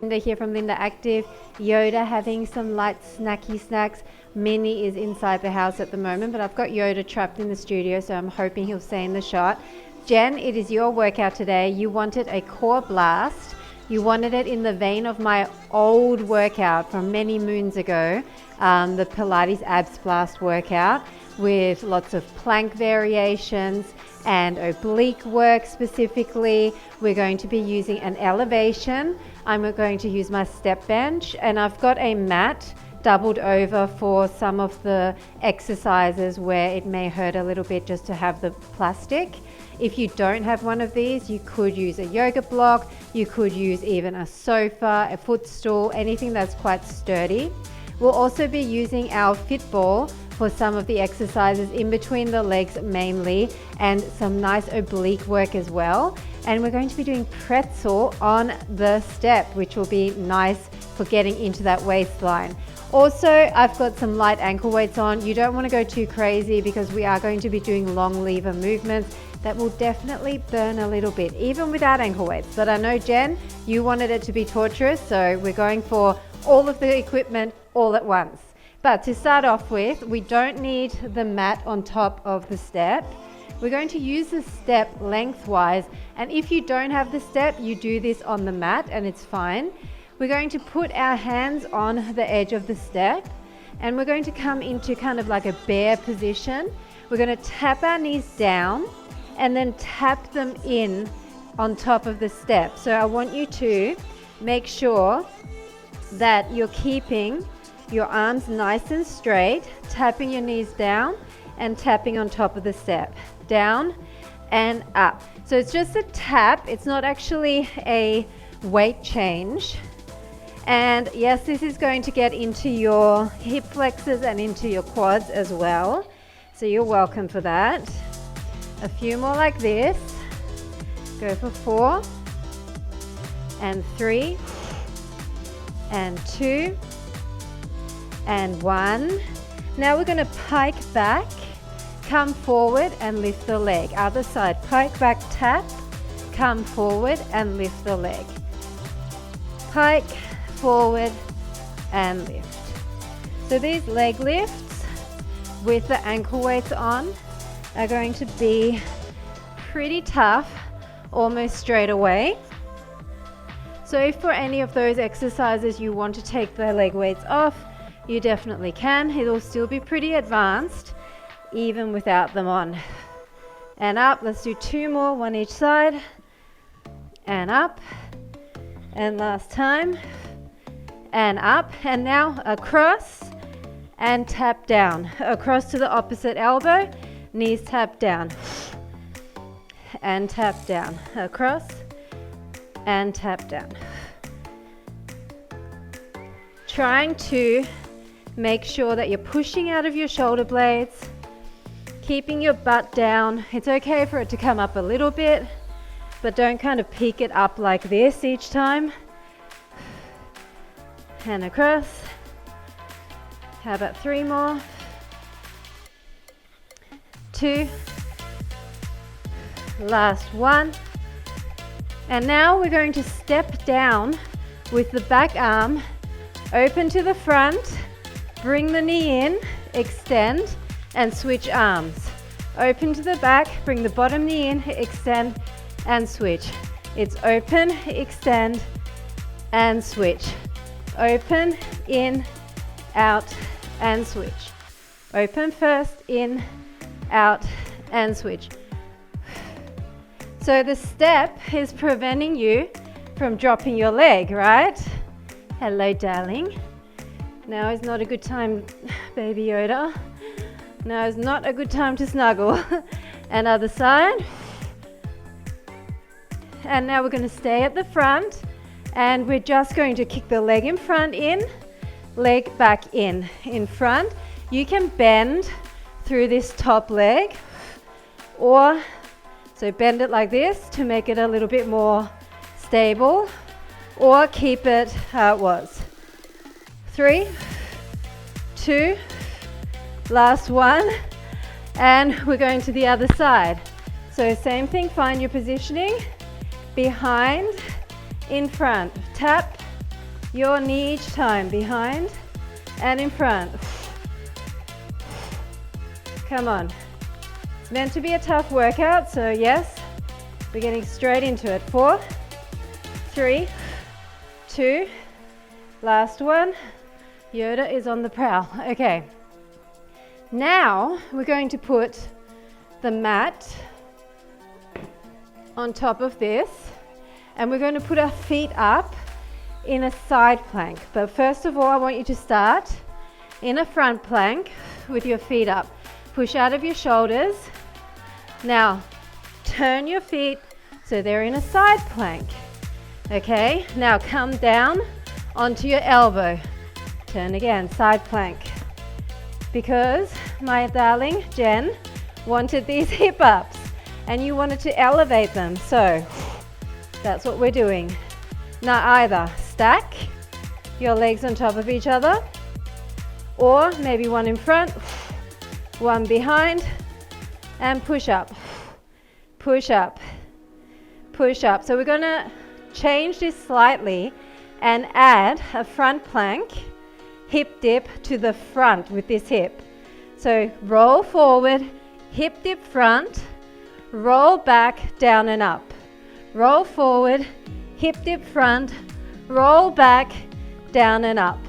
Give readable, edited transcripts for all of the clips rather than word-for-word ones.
Linda here from Linda Active. Yoda having some light snacky snacks. Minnie is inside the house at the moment, but I've got Yoda trapped in the studio, so I'm hoping he'll stay in the shot. Jen, it is your workout today. You wanted a core blast. You wanted it in the vein of my old workout from many moons ago, the Pilates Abs Blast workout, with lots of plank variations and oblique work specifically. We're going to be using an elevation. I'm going to use my step bench, and I've got a mat doubled over for some of the exercises where it may hurt a little bit just to have the plastic. If you don't have one of these, you could use a yoga block, you could use even a sofa, a footstool, anything that's quite sturdy. We'll also be using our fit ball for some of the exercises in between the legs mainly, and some nice oblique work as well. And we're going to be doing pretzel on the step, which will be nice for getting into that waistline. Also, I've got some light ankle weights on. You don't want to go too crazy because we are going to be doing long lever movements that will definitely burn a little bit, even without ankle weights. But I know, Jen, you wanted it to be torturous, so we're going for all of the equipment all at once. But to start off with, we don't need the mat on top of the step. We're going to use the step lengthwise, and if you don't have the step, you do this on the mat and it's fine. We're going to put our hands on the edge of the step, and we're going to come into kind of like a bear position. We're going to tap our knees down and then tap them in on top of the step. So I want you to make sure that you're keeping your arms nice and straight, tapping your knees down and tapping on top of the step, down and up. So it's just a tap, it's not actually a weight change. And yes, this is going to get into your hip flexors and into your quads as well. So you're welcome for that. A few more like this. Go for 4 and 3 and 2 and 1. Now we're going to pike back, come forward and lift the leg. Other side, pike back, tap, come forward and lift the leg. Pike, forward and lift. So these leg lifts with the ankle weights on are going to be pretty tough almost straight away. So if for any of those exercises you want to take the leg weights off, you definitely can. It'll still be pretty advanced even without them on. And up, let's do 2 more, one each side. And up. And last time. And up. And now across and tap down. Across to the opposite elbow, knees tap down. And tap down. Across and tap down. Trying to make sure that you're pushing out of your shoulder blades, keeping your butt down. It's okay for it to come up a little bit, but don't kind of peak it up like this each time. And across. How about 3 more? 2. Last 1. And now we're going to step down with the back arm open to the front. Bring the knee in, extend, and switch arms. Open to the back, bring the bottom knee in, extend, and switch. It's open, extend, and switch. Open, in, out, and switch. Open first, in, out, and switch. So the step is preventing you from dropping your leg, right? Hello, darling. Now is not a good time, baby Yoda. Now is not a good time to snuggle. And other side. And now we're going to stay at the front, and we're just going to kick the leg in front in, leg back in front. You can bend through this top leg, or so bend it like this to make it a little bit more stable, or keep it how it was. 3, 2, last 1, and we're going to the other side. So same thing, find your positioning, behind, in front, tap, your knee each time, behind and in front. Come on. It's meant to be a tough workout, so yes, we're getting straight into it. 4, 3, 2, last one. Yoda is on the prowl. Okay. Now we're going to put the mat on top of this, and we're going to put our feet up in a side plank. But first of all, I want you to start in a front plank with your feet up. Push out of your shoulders. Now, turn your feet so they're in a side plank. Okay, now come down onto your elbow. Turn again, side plank. Because my darling Jen wanted these hip ups and you wanted to elevate them. So that's what we're doing. Now either stack your legs on top of each other, or maybe one in front, one behind, and push up, push up, push up. So we're gonna change this slightly and add a front plank, hip dip to the front with this hip. So roll forward, hip dip front, roll back, down and up. Roll forward, hip dip front, roll back, down and up.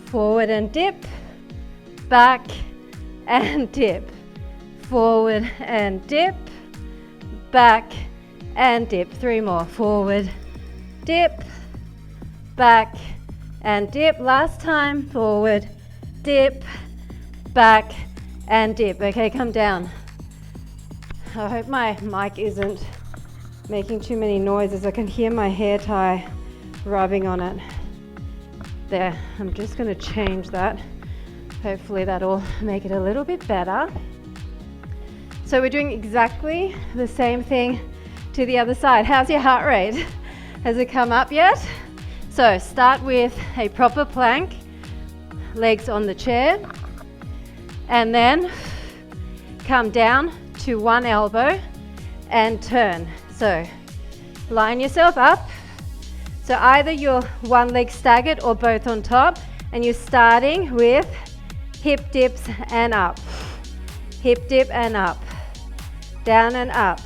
Forward and dip, back and dip. Forward and dip, back and dip. 3 more. Forward, dip, back and dip. Last time. Forward, dip, back and dip. Okay, come down. I hope my mic isn't making too many noises. I can hear my hair tie rubbing on it. There, I'm just going to change that. Hopefully that'll make it a little bit better. So we're doing exactly the same thing to the other side. How's your heart rate? Has it come up yet? So start with a proper plank, legs on the chair, and then come down to one elbow and turn. So line yourself up. So either you're one leg staggered or both on top, and you're starting with hip dips and up, hip dip and up, down and up,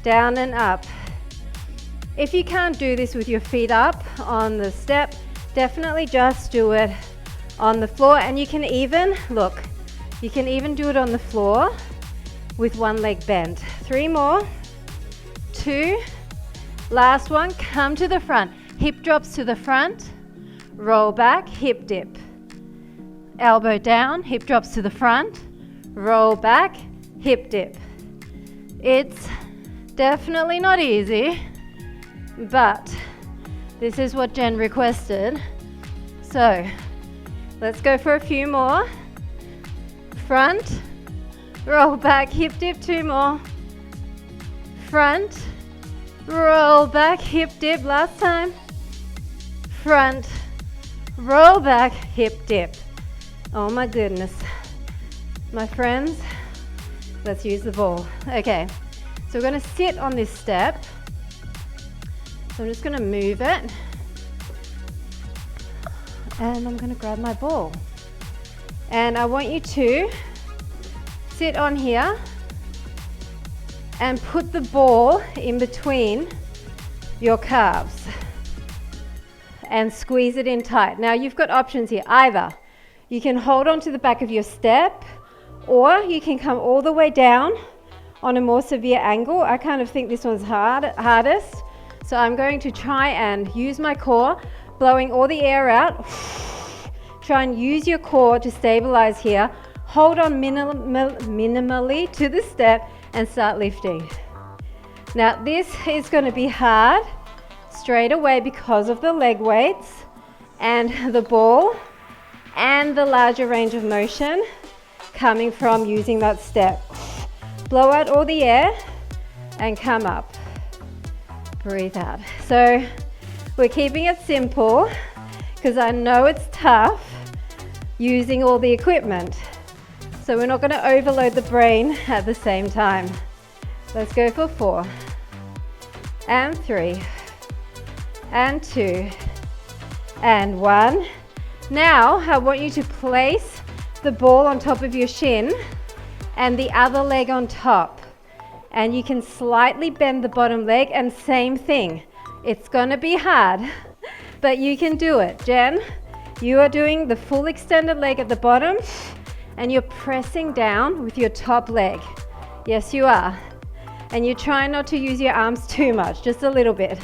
down and up. If you can't do this with your feet up on the step, definitely just do it on the floor. And you can even, look, you can even do it on the floor with one leg bent. 3 more, 2, last one, come to the front. Hip drops to the front, roll back, hip dip. Elbow down, hip drops to the front, roll back, hip dip. It's definitely not easy, but this is what Jen requested. So let's go for a few more. Front, roll back, hip dip. 2 more. Front, roll back, hip dip. Last time. Front, roll back, hip dip. Oh my goodness. My friends, let's use the ball. Okay, so we're going to sit on this step. So I'm just going to move it. And I'm going to grab my ball. And I want you to sit on here and put the ball in between your calves and squeeze it in tight. Now you've got options here. Either you can hold on to the back of your step, or you can come all the way down on a more severe angle. I kind of think this one's hardest. So I'm going to try and use my core, blowing all the air out. Try and use your core to stabilize here. Hold on minimally to the step and start lifting. Now this is going to be hard straight away because of the leg weights and the ball and the larger range of motion coming from using that step. Blow out all the air and come up. Breathe out. So we're keeping it simple because I know it's tough using all the equipment. So we're not going to overload the brain at the same time. Let's go for 4 and 3 and 2 and 1. Now I want you to place the ball on top of your shin and the other leg on top. And you can slightly bend the bottom leg, and same thing. It's gonna be hard, but you can do it. Jen, you are doing the full extended leg at the bottom, and you're pressing down with your top leg. Yes, you are. And you try not to use your arms too much, just a little bit.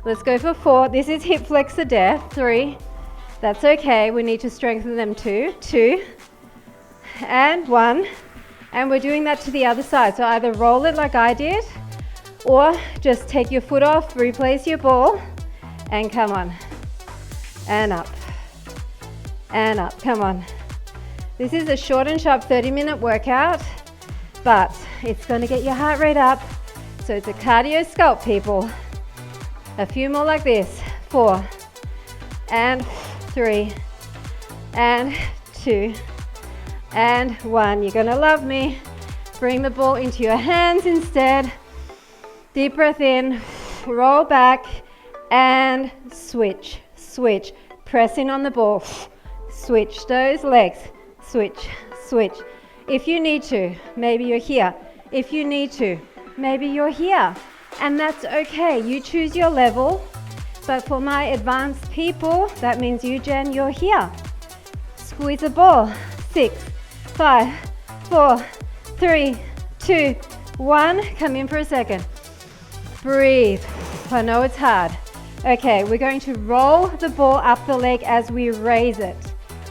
Let's go for 4. This is hip flexor death. 3. That's okay. We need to strengthen them too. 2. And 1. And we're doing that to the other side. So either roll it like I did, or just take your foot off, replace your ball, and come on. And up. And up. Come on. This is a short and sharp 30-minute workout, but it's going to get your heart rate up. So it's a cardio sculpt, people. A few more like this. 4. And 3. And 2. And 1. You're gonna love me. Bring the ball into your hands instead. Deep breath in, roll back, and switch, switch. Press in on the ball. Switch those legs. Switch, switch. If you need to, maybe you're here. If you need to, maybe you're here. And that's okay. You choose your level. But for my advanced people, that means you, Jen, you're here. Squeeze the ball. 6, 5, 4, 3, 2, 1. Come in for a second. Breathe. I know it's hard. Okay, we're going to roll the ball up the leg as we raise it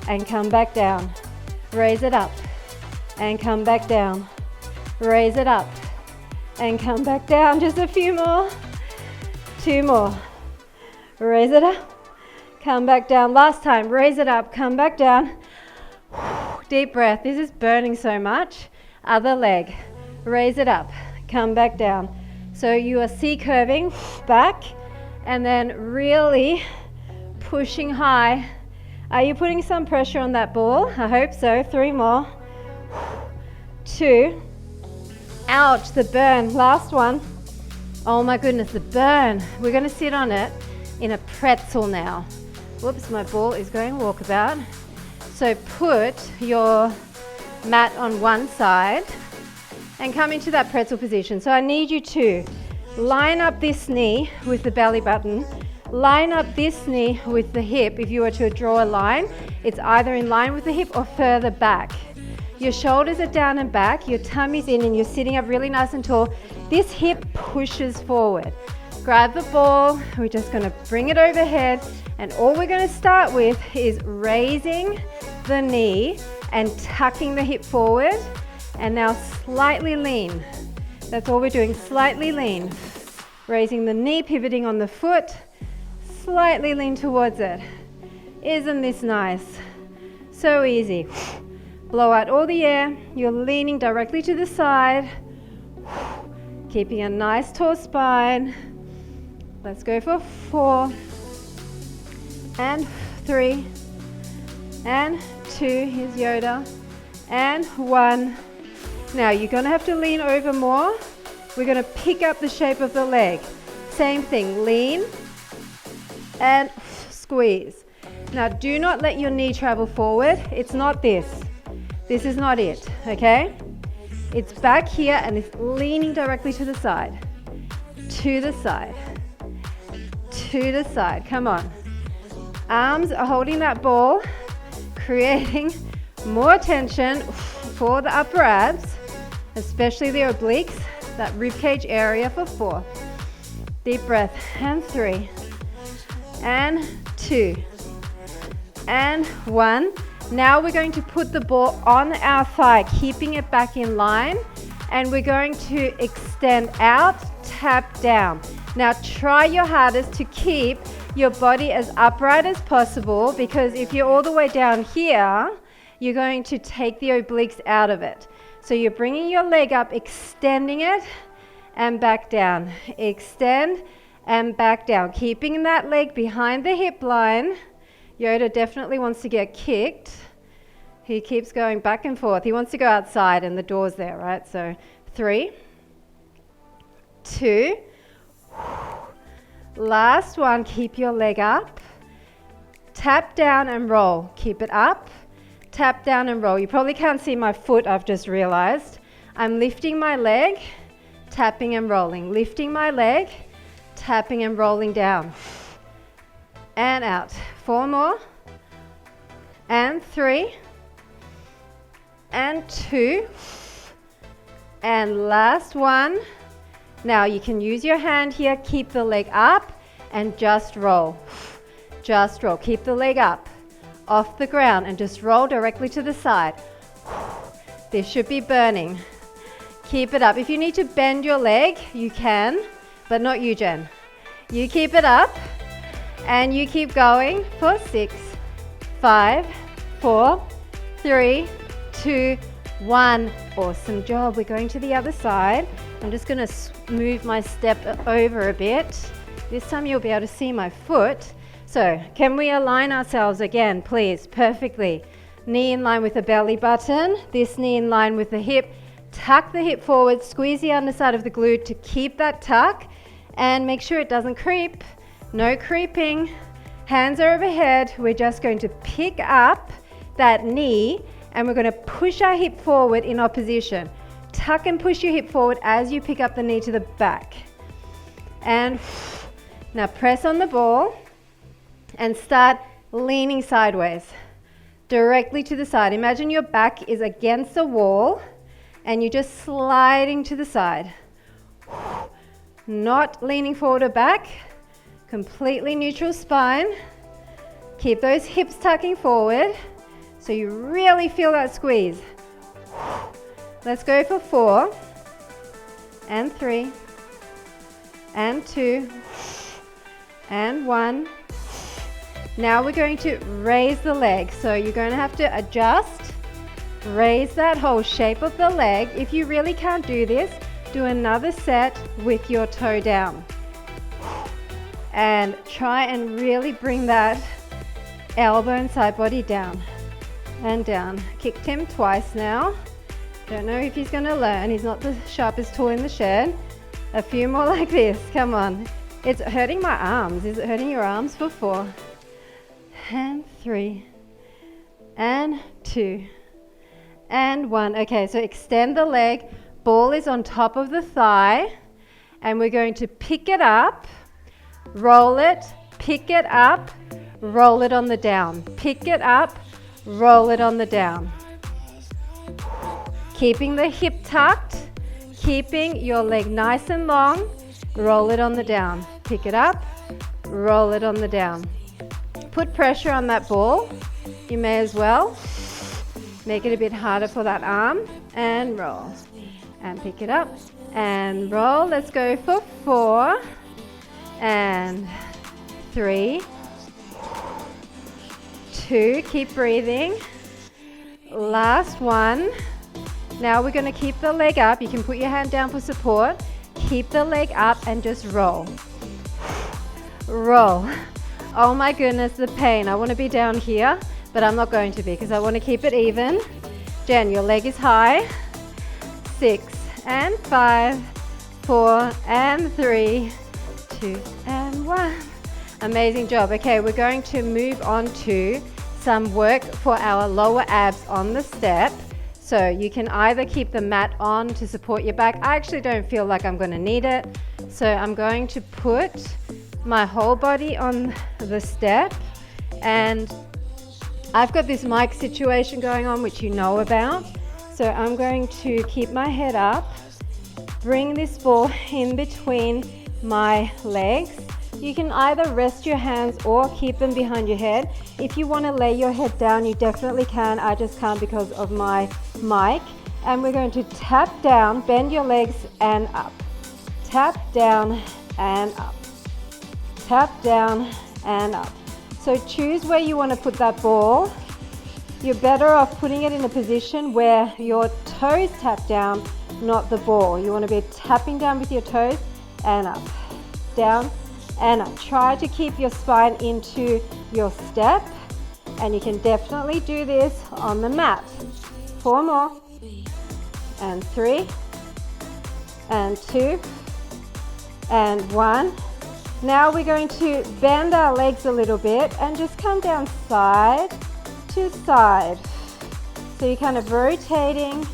and come back down. Raise it up and come back down. Raise it up and come back down. Just a few more. 2 more. Raise it up. Come back down. Last time. Raise it up. Come back down. Deep breath. This is burning so much. Other leg. Raise it up. Come back down. So you are C-curving back and then really pushing high. Are you putting some pressure on that ball? I hope so. 3 more. 2. Ouch, the burn. Last one. Oh my goodness, the burn. We're going to sit on it in a pretzel now. Whoops, my ball is going walkabout. So put your mat on one side and come into that pretzel position. So I need you to line up this knee with the belly button, line up this knee with the hip. If you were to draw a line, it's either in line with the hip or further back. Your shoulders are down and back, your tummy's in, and you're sitting up really nice and tall. This hip pushes forward. Grab the ball, we're just gonna bring it overhead, and all we're gonna start with is raising the knee and tucking the hip forward, and now slightly lean. That's all we're doing, slightly lean. Raising the knee, pivoting on the foot, slightly lean towards it. Isn't this nice? So easy. Blow out all the air, you're leaning directly to the side, keeping a nice tall spine. Let's go for 4, and 3, and 2, here's Yoda, and 1. Now you're gonna have to lean over more. We're gonna pick up the shape of the leg. Same thing, lean, and squeeze. Now do not let your knee travel forward. It's not this. This is not it, okay? It's back here and it's leaning directly to the side. To the side. To the side, come on. Arms are holding that ball, creating more tension for the upper abs, especially the obliques, that ribcage area for 4. Deep breath, and 3, and 2, and 1. Now we're going to put the ball on our thigh, keeping it back in line, and we're going to extend out, tap down. Now try your hardest to keep your body as upright as possible, because if you're all the way down here, you're going to take the obliques out of it. So you're bringing your leg up, extending it, and back down. Extend and back down, keeping that leg behind the hip line. Yoda definitely wants to get kicked. He keeps going back and forth. He wants to go outside and the door's there, right? So 3, 2, last one, keep your leg up. tap down and roll. Keep it up, tap down and roll. You probably can't see my foot, I've just realized. I'm lifting my leg, tapping and rolling. Lifting my leg, tapping and rolling down. And out. 4 more. And 3. And 2. And last one. Now you can use your hand here, keep the leg up and just roll. Just roll. Keep the leg up off the ground and just roll directly to the side. This should be burning. Keep it up. If you need to bend your leg, you can, but not you, Jen. You keep it up and you keep going for 6, 5, 4, 3, 2, 1. Awesome job. We're going to the other side. I'm just going to move my step over a bit. This time you'll be able to see my foot. So can we align ourselves again, please? Perfectly. Knee in line with the belly button. This knee in line with the hip. Tuck the hip forward. Squeeze the underside of the glute to keep that tuck. And make sure it doesn't creep. No creeping. Hands are overhead. We're just going to pick up that knee and we're going to push our hip forward in opposition. Tuck and push your hip forward as you pick up the knee to the back. And now press on the ball and start leaning sideways, directly to the side. Imagine your back is against the wall and you're just sliding to the side. Not leaning forward or back, completely neutral spine. Keep those hips tucking forward so you really feel that squeeze. Let's go for 4 and 3 and 2 and 1. Now we're going to raise the leg. So you're going to have to adjust, raise that whole shape of the leg. If you really can't do this, do another set with your toe down. And try and really bring that elbow and side body down and down. Kicked him twice now. Don't know if he's going to learn. He's not the sharpest tool in the shed. A few more like this. Come on. It's hurting my arms. Is it hurting your arms? For 4 and 3 and 2 and 1. Okay, so extend the leg. Ball is on top of the thigh and we're going to pick it up, roll it, pick it up, roll it on the down. Pick it up, roll it on the down. Keeping the hip tucked, keeping your leg nice and long, roll it on the down. Pick it up, roll it on the down. Put pressure on that ball. You may as well make it a bit harder for that arm and roll. And pick it up and roll. Let's go for 4 and 3, 2. Keep breathing. Last one. Now we're going to keep the leg up. You can put your hand down for support. Keep the leg up and just roll. Roll. Oh my goodness, the pain. I want to be down here, but I'm not going to be because I want to keep it even. Jen, your leg is high. 6 and 5, 4 and 3, 2 and 1. Amazing job. Okay, we're going to move on to some work for our lower abs on the step. So you can either keep the mat on to support your back. I actually don't feel like I'm going to need it. So I'm going to put my whole body on the step. And I've got this mic situation going on, which you know about. So I'm going to keep my head up, bring this ball in between my legs. You can either rest your hands or keep them behind your head. If you want to lay your head down, you definitely can. I just can't because of my mic. And we're going to tap down, bend your legs and up. Tap down and up. Tap down and up. So choose where you want to put that ball. You're better off putting it in a position where your toes tap down, not the ball. You want to be tapping down with your toes and up, down and up. Try to keep your spine into your step, and you can definitely do this on the mat. 4 more, and 3, and 2, and 1. Now we're going to bend our legs a little bit and just come down side to side. So you're kind of rotating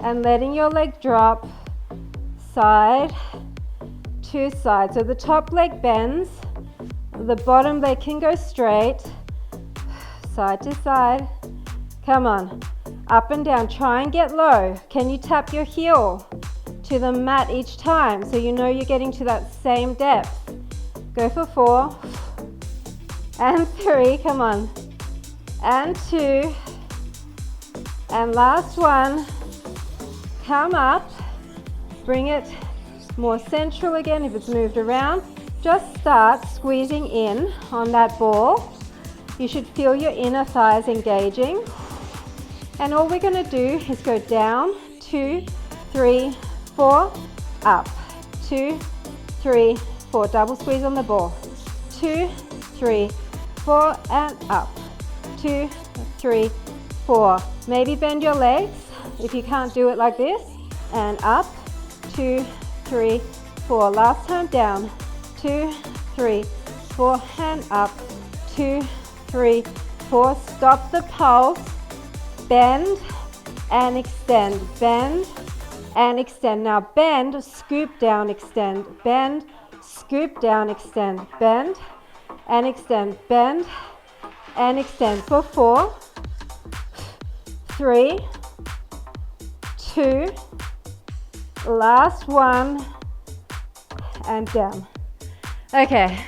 and letting your leg drop side to side. So the top leg bends, the bottom leg can go straight, side to side. Come on, up and down, try and get low. Can you tap your heel to the mat each time so you know you're getting to that same depth? Go for 4 and 3, come on, and 2, and last one. Come up, bring it more central again. If it's moved around, just start squeezing in on that ball. You should feel your inner thighs engaging. And all we're going to do is go down, 2, 3, 4, up, 2, 3, 4, double squeeze on the ball, 2, 3, 4, and up, 2, 3, 4. Maybe bend your legs if you can't do it like this, and up, 2, 3, 4. Last time, down, 2, 3, 4, and up, 2, 3, 4. Stop the pulse, bend and extend, bend and extend. Now bend, scoop down, extend, bend, scoop down, extend, bend and extend, bend and extend for 4, 3, 2, last one, and down. Okay,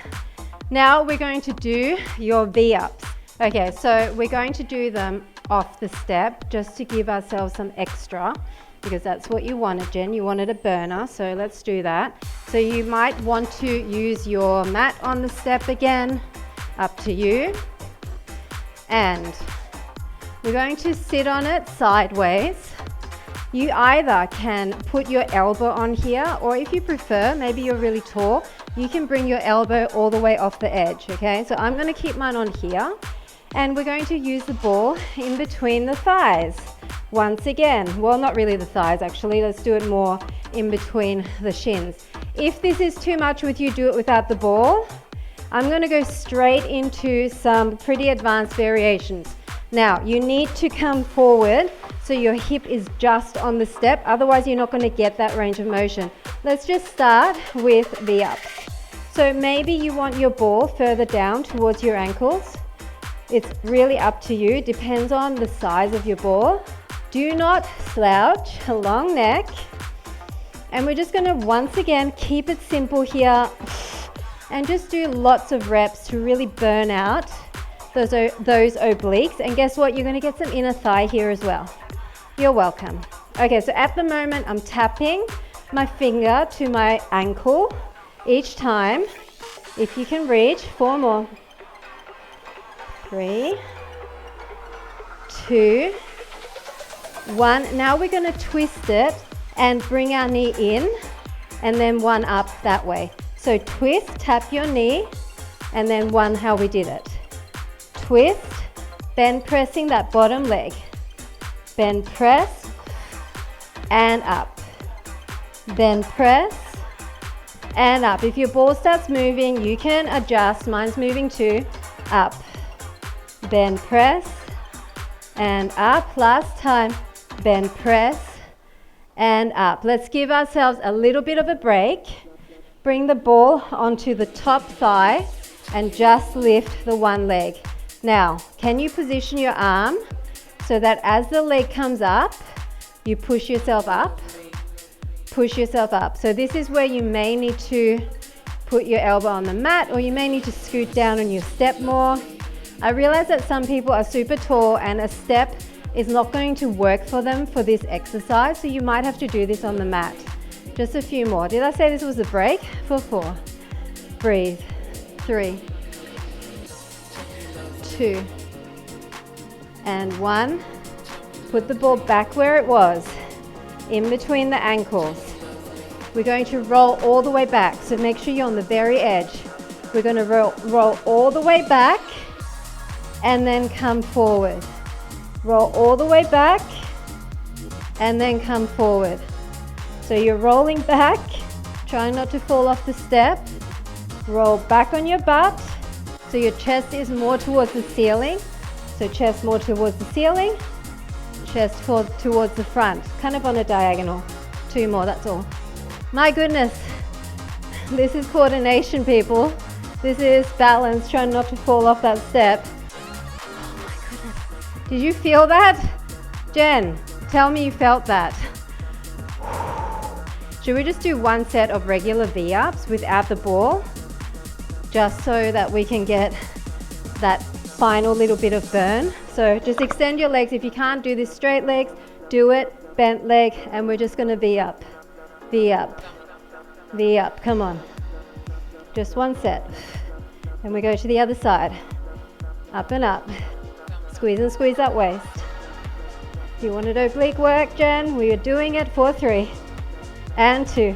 now we're going to do your V-ups. Okay, so we're going to do them off the step just to give ourselves some extra, because that's what you wanted, Jen. You wanted a burner, so let's do that. So you might want to use your mat on the step again, up to you. And we're going to sit on it sideways. You either can put your elbow on here, or if you prefer, maybe you're really tall, you can bring your elbow all the way off the edge, okay? So I'm gonna keep mine on here, and we're going to use the ball in between the thighs. Once again, well, not really the thighs actually, let's do it more in between the shins. If this is too much with you, do it without the ball. I'm gonna go straight into some pretty advanced variations. Now, you need to come forward so your hip is just on the step, otherwise you're not gonna get that range of motion. Let's just start with the ups. So maybe you want your ball further down towards your ankles. It's really up to you, depends on the size of your ball. Do not slouch, a long neck. And we're just gonna once again keep it simple here and just do lots of reps to really burn out those obliques. And guess what? You're gonna get some inner thigh here as well. You're welcome. Okay, so at the moment I'm tapping my finger to my ankle each time. If you can reach, 4 more. 3, 2, 1. Now we're going to twist it and bring our knee in, and then 1 up that way. So twist, tap your knee, and then 1 how we did it. Twist, bend pressing that bottom leg. Bend, press, and up. Bend, press, and up. If your ball starts moving, you can adjust. Mine's moving too. Up. Bend, press, and up. Last time. Bend, press, and up. Let's give ourselves a little bit of a break. Bring the ball onto the top thigh and just lift the one leg. Now, can you position your arm so that as the leg comes up, you push yourself up? Push yourself up. So this is where you may need to put your elbow on the mat, or you may need to scoot down on your step more. I realize that some people are super tall and a step is not going to work for them for this exercise, so you might have to do this on the mat. Just a few more. Did I say this was a break? For 4. Breathe. 3, 2, and 1. Put the ball back where it was, in between the ankles. We're going to roll all the way back, so make sure you're on the very edge. We're going to roll all the way back and then come forward. Roll all the way back and then come forward. So you're rolling back, trying not to fall off the step, Roll back on your butt, so your chest is more towards the ceiling. So chest more towards the ceiling, chest towards the front, kind of on a diagonal. 2 more, that's all. My goodness, this is coordination, people. This is balance, trying not to fall off that step. Oh my goodness. Did you feel that? Jen, tell me you felt that. Should we just do 1 set of regular V-ups without the ball? Just so that we can get that final little bit of burn. So just extend your legs. If you can't do this straight legs, do it bent leg, and we're just going to V up, V up, V up. Come on. Just 1 set. And we go to the other side. Up and up. Squeeze and squeeze that waist. If you wanted oblique work, Jen, we are doing it for 3 and 2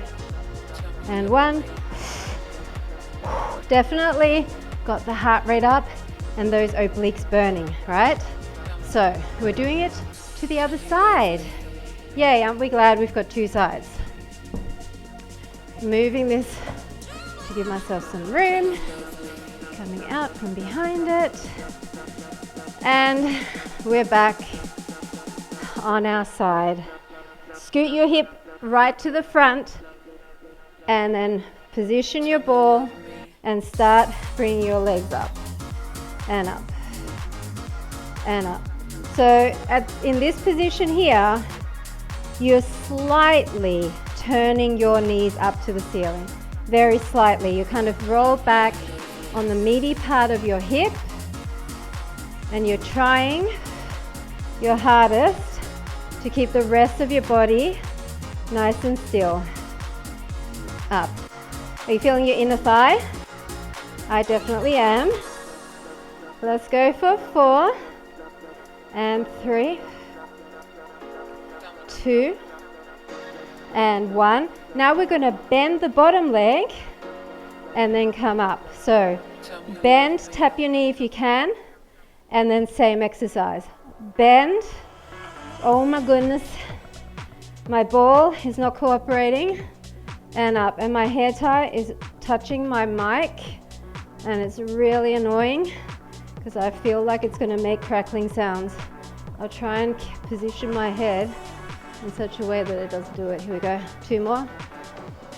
and 1. Definitely got the heart rate up and those obliques burning, right? So we're doing it to the other side. Yay, aren't we glad we've got 2 sides? Moving this to give myself some room, coming out from behind it, and we're back on our side. Scoot your hip right to the front, and then position your ball and start bringing your legs up and up and up. So in this position here, you're slightly turning your knees up to the ceiling, very slightly. You kind of roll back on the meaty part of your hip, and you're trying your hardest to keep the rest of your body nice and still. Up. Are you feeling your inner thigh? I definitely am. Let's go for 4 and 3, 2 and 1. Now we're going to bend the bottom leg and then come up. So bend, tap your knee if you can, and then same exercise. Bend. Oh my goodness, my ball is not cooperating. And up, and my hair tie is touching my mic, and it's really annoying because I feel like it's going to make crackling sounds. I'll try and position my head in such a way that it doesn't do it. Here we go. 2 more.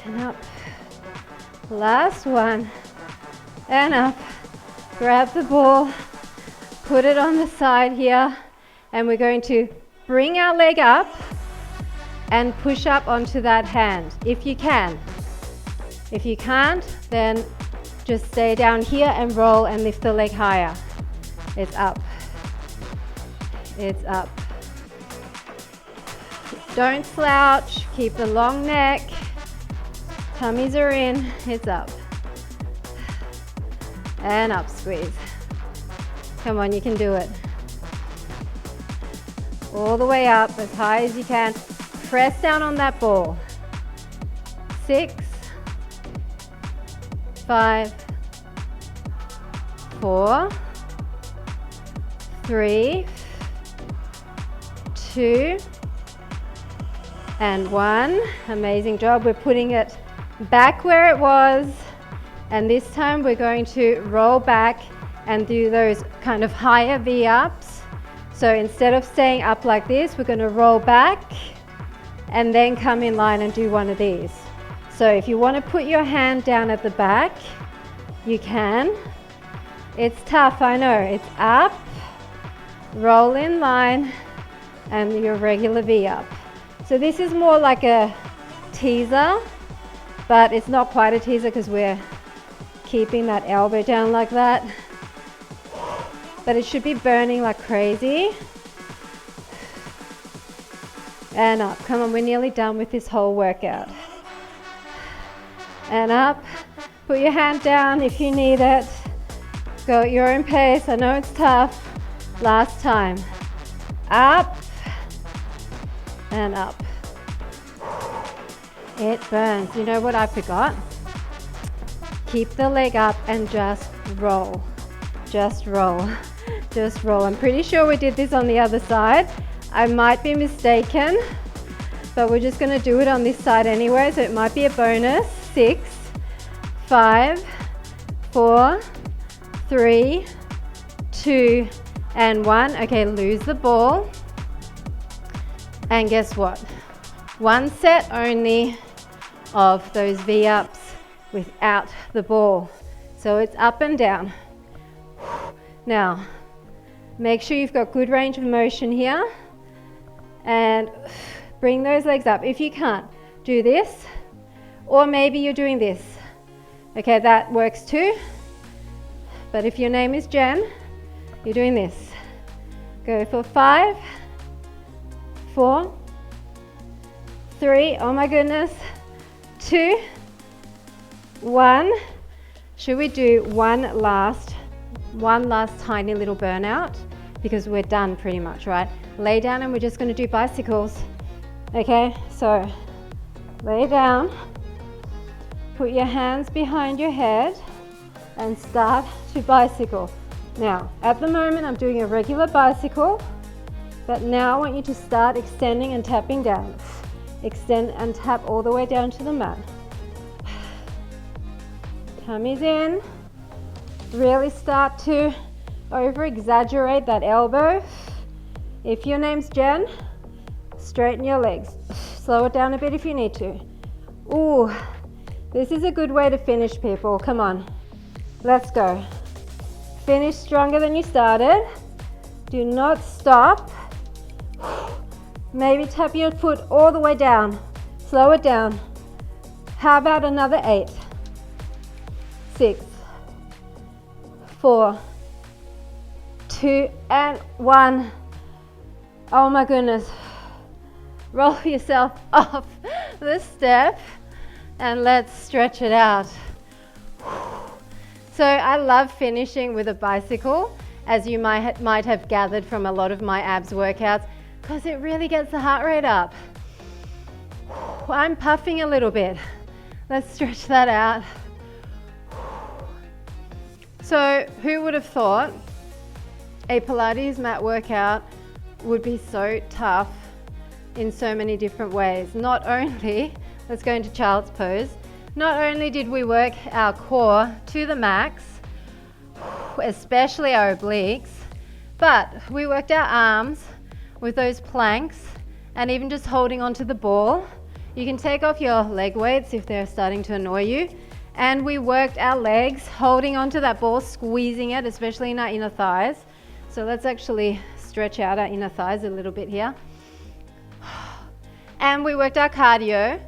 And up. Last one. And up. Grab the ball. Put it on the side here. And we're going to bring our leg up and push up onto that hand, if you can. If you can't, then just stay down here and roll and lift the leg higher. It's up. It's up. Don't slouch, keep the long neck. Tummies are in, it's up. And up, squeeze. Come on, you can do it. All the way up, as high as you can. Press down on that ball. 6, 5, 4, 3, 2, and 1. Amazing job. We're putting it back where it was, and this time we're going to roll back and do those kind of higher V-ups. So instead of staying up like this, we're going to roll back and then come in line and do one of these. So if you want to put your hand down at the back, you can. It's tough, I know. It's up, roll in line, and your regular V-up. So this is more like a teaser, but it's not quite a teaser because we're keeping that elbow down like that. But it should be burning like crazy. And up. Come on, we're nearly done with this whole workout. And up. Put your hand down if you need it. Go at your own pace. I know it's tough. Last time. Up. And up. It burns. You know what I forgot? Keep the leg up and just roll. Just roll. Just roll. I'm pretty sure we did this on the other side. I might be mistaken, but we're just going to do it on this side anyway, so it might be a bonus. 6, 5, 4, 3, 2, and 1. Okay, lose the ball. And guess what? One set only of those V-ups without the ball. So it's up and down. Now, make sure you've got good range of motion here. And bring those legs up. If you can't, do this. Or maybe you're doing this. Okay, that works too. But if your name is Jen, you're doing this. Go for 5, 4, 3, oh my goodness, 2, 1. Should we do one last tiny little burnout? Because we're done pretty much, right? Lay down and we're just going to do bicycles. Okay, so lay down, put your hands behind your head and start to bicycle. Now, at the moment I'm doing a regular bicycle, but now I want you to start extending and tapping down. Extend and tap all the way down to the mat. Tummy's in. Really start to over-exaggerate that elbow. If your name's Jen, straighten your legs. Slow it down a bit if you need to. Ooh, this is a good way to finish, people. Come on, let's go. Finish stronger than you started. Do not stop. Maybe tap your foot all the way down. Slow it down. How about another 8, 6, 4, 2, and 1. Oh my goodness. Roll yourself off the step and let's stretch it out. So I love finishing with a bicycle, as you might have gathered from a lot of my abs workouts, because it really gets the heart rate up. I'm puffing a little bit. Let's stretch that out. So who would have thought a Pilates mat workout would be so tough in so many different ways? Not only, let's go into child's pose, not only did we work our core to the max, especially our obliques, but we worked our arms with those planks and even just holding onto the ball. You can take off your leg weights if they're starting to annoy you. And we worked our legs holding onto that ball, squeezing it, especially in our inner thighs. So let's actually stretch out our inner thighs a little bit here. And we worked our cardio.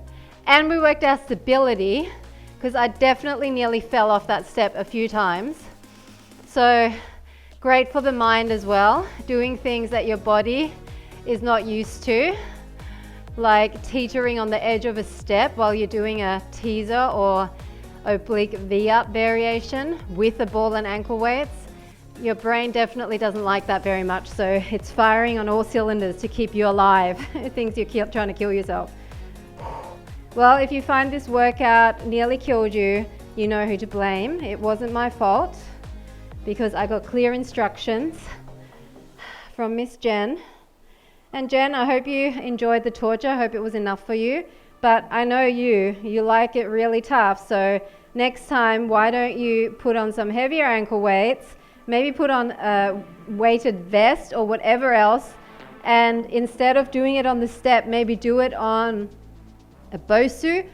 And we worked our stability, because I definitely nearly fell off that step a few times. So great for the mind as well, doing things that your body is not used to, like teetering on the edge of a step while you're doing a teaser or oblique V-up variation with the ball and ankle weights. Your brain definitely doesn't like that very much, so it's firing on all cylinders to keep you alive. It thinks you're trying to kill yourself. Well, if you find this workout nearly killed you, you know who to blame. It wasn't my fault, because I got clear instructions from Miss Jen. And Jen, I hope you enjoyed the torture. I hope it was enough for you. But I know you like it really tough. So next time, why don't you put on some heavier ankle weights, maybe put on a weighted vest or whatever else, and instead of doing it on the step, maybe do it on a Bosu,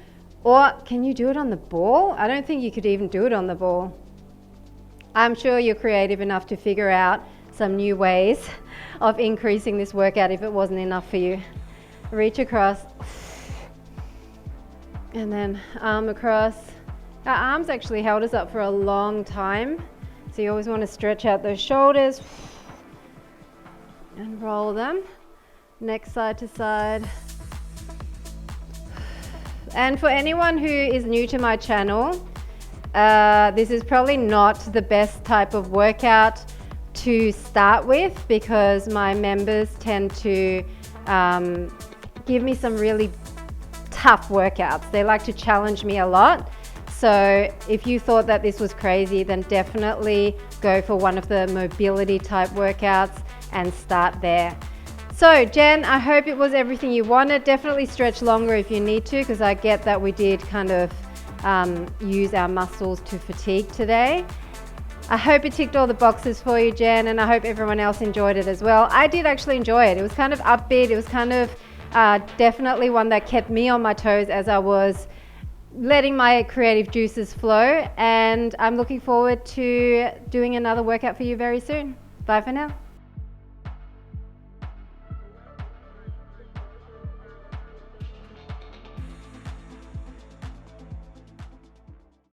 or can you do it on the ball? I don't think you could even do it on the ball. I'm sure you're creative enough to figure out some new ways of increasing this workout if it wasn't enough for you. Reach across, and then arm across. Our arms actually held us up for a long time, so you always want to stretch out those shoulders and roll them, neck side to side. And for anyone who is new to my channel, this is probably not the best type of workout to start with, because my members tend to give me some really tough workouts. They like to challenge me a lot. So if you thought that this was crazy, then definitely go for one of the mobility type workouts and start there. So Jen, I hope it was everything you wanted. Definitely stretch longer if you need to, because I get that we did kind of use our muscles to fatigue today. I hope it ticked all the boxes for you, Jen, and I hope everyone else enjoyed it as well. I did actually enjoy it. It was kind of upbeat. It was kind of definitely one that kept me on my toes as I was letting my creative juices flow, and I'm looking forward to doing another workout for you very soon. Bye for now.